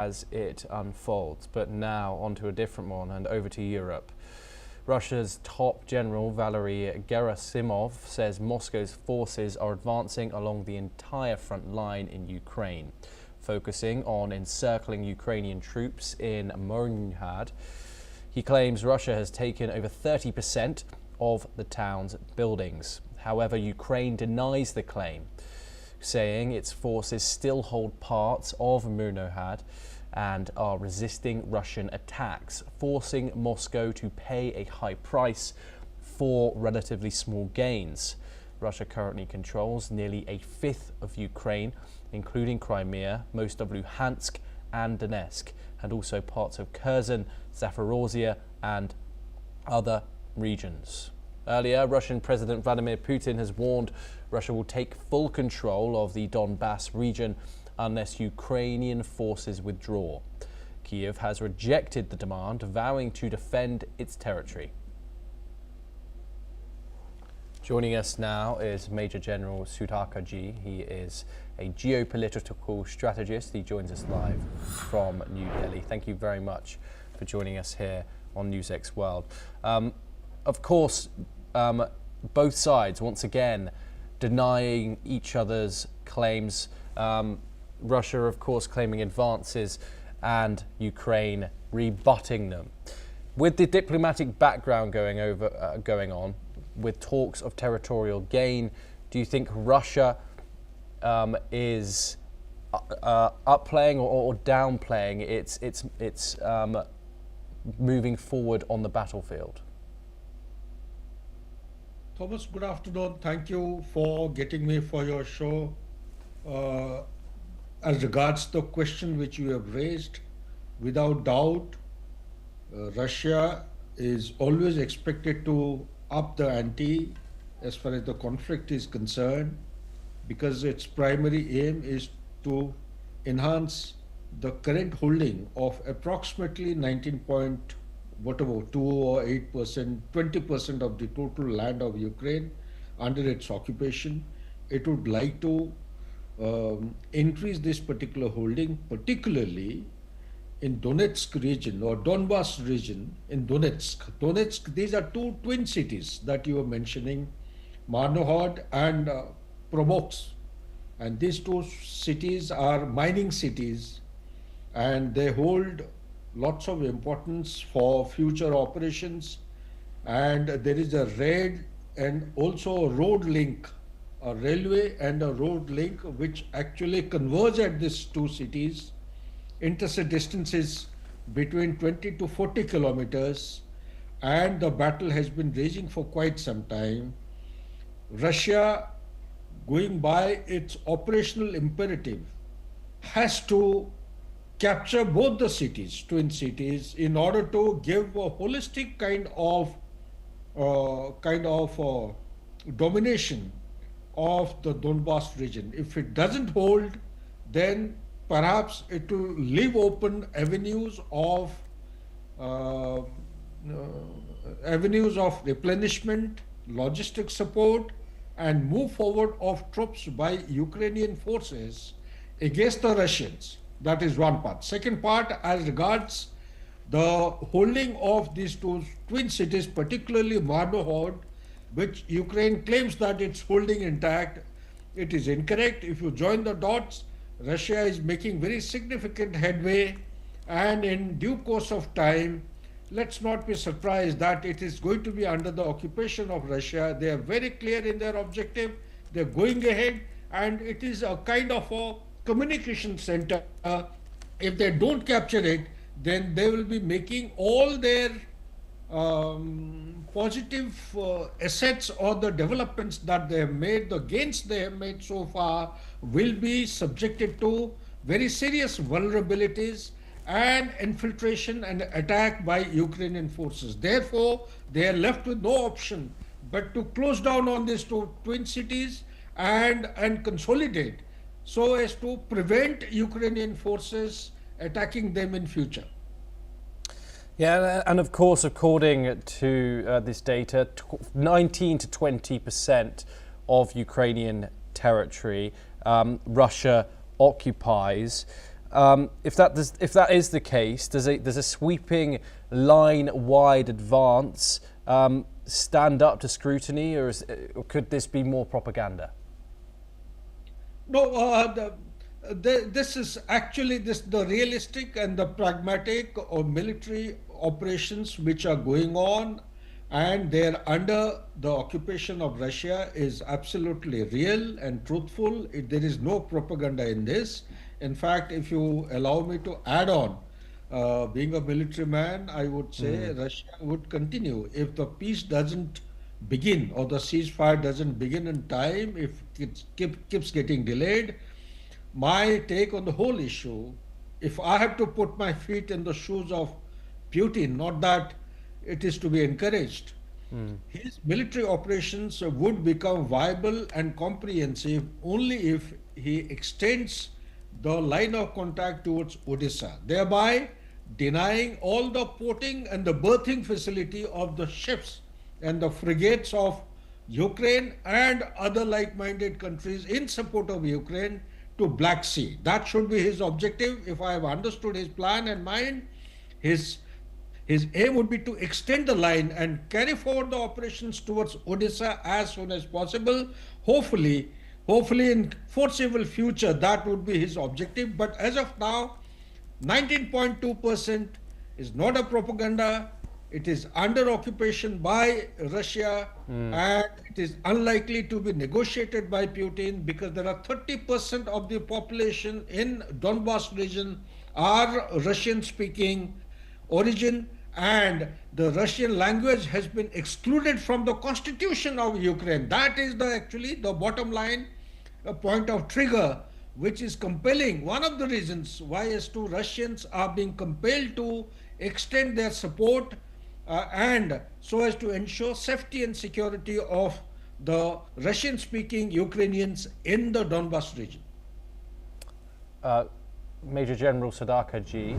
as it unfolds. But now onto a different one and over to Europe. Russia's top general Valery Gerasimov says Moscow's forces are advancing along the entire front line in Ukraine, focusing on encircling Ukrainian troops in Myrnohrad. He claims Russia has taken over 30% of the town's buildings. However, Ukraine denies the claim, saying its forces still hold parts of Myrnohrad and are resisting Russian attacks, forcing Moscow to pay a high price for relatively small gains. Russia currently controls nearly a fifth of Ukraine, including Crimea, most of Luhansk and Donetsk, and also parts of Kherson, Zaporozhye and other regions. Earlier, Russian President Vladimir Putin has warned Russia will take full control of the Donbas region unless Ukrainian forces withdraw. Kiev has rejected the demand, vowing to defend its territory. Joining us now is Major General Sudhakar. He is a geopolitical strategist. He joins us live from New Delhi. Thank you very much for joining us here on NewsX World. Of course, both sides once again denying each other's claims. Russia, of course, claiming advances and Ukraine rebutting them. With the diplomatic background going on, with talks of territorial gain, do you think Russia is upplaying or downplaying its moving forward on the battlefield? Thomas, good afternoon. Thank you for getting me for your show. As regards the question which you have raised, without doubt, Russia is always expected to up the ante as far as the conflict is concerned, because its primary aim is to enhance the current holding of approximately 19.2 or 8%, 20% of the total land of Ukraine under its occupation. It would like to increase this particular holding, particularly in Donetsk region or Donbas region in Donetsk. These are two twin cities that you were mentioning, Myrnohrad and Promox. And these two cities are mining cities, and they hold lots of importance for future operations. And there is a rail and also a road link, a railway and a road link which actually converge at these two cities. Interstate distances between 20 to 40 kilometers, and the battle has been raging for quite some time. Russia, going by its operational imperative, has to capture both the cities, twin cities, in order to give a holistic kind of domination of the Donbas region. If it doesn't hold, then perhaps it will leave open avenues of replenishment, logistic support, and move forward of troops by Ukrainian forces against the Russians. That is one part. Second part, as regards the holding of these two twin cities, particularly Myrnohrad, which Ukraine claims that it's holding intact, it is incorrect. If you join the dots, Russia is making very significant headway, and in due course of time, let's not be surprised that it is going to be under the occupation of Russia. They are very clear in their objective. They're going ahead, and it is a kind of a communication center. If they don't capture it, then they will be making all their positive assets or the developments that they have made, the gains they have made so far, will be subjected to very serious vulnerabilities and infiltration and attack by Ukrainian forces. Therefore, they are left with no option but to close down on these two twin cities and consolidate, so as to prevent Ukrainian forces attacking them in future. Yeah, and of course, according to this data, 19 to 20% of Ukrainian territory Russia occupies. If that is the case, does a sweeping line-wide advance stand up to scrutiny, or could this be more propaganda? No, this is actually the realistic and the pragmatic or military operations which are going on, and they're under the occupation of Russia is absolutely real and truthful. There is no propaganda in this. In fact, if you allow me to add on, being a military man, I would say Russia would continue if the peace doesn't begin or the ceasefire doesn't begin in time, if it keeps getting delayed. My take on the whole issue, if I have to put my feet in the shoes of Putin, not that it is to be encouraged, his military operations would become viable and comprehensive only if he extends the line of contact towards Odisha, thereby denying all the porting and the berthing facility of the ships and the frigates of Ukraine and other like-minded countries in support of Ukraine to Black Sea. That should be his objective. If I have understood his plan and mind, his aim would be to extend the line and carry forward the operations towards Odisha as soon as possible. Hopefully in foreseeable future, that would be his objective. But as of now, 19.2% is not a propaganda. It is under occupation by Russia, and it is unlikely to be negotiated by Putin because there are 30% of the population in Donbas region are Russian-speaking origin, and the Russian language has been excluded from the constitution of Ukraine. That is actually the bottom line, a point of trigger, which is compelling. One of the reasons why as2 Russians are being compelled to extend their support and so as to ensure safety and security of the Russian-speaking Ukrainians in the Donbas region. Major General Sadaka Ji.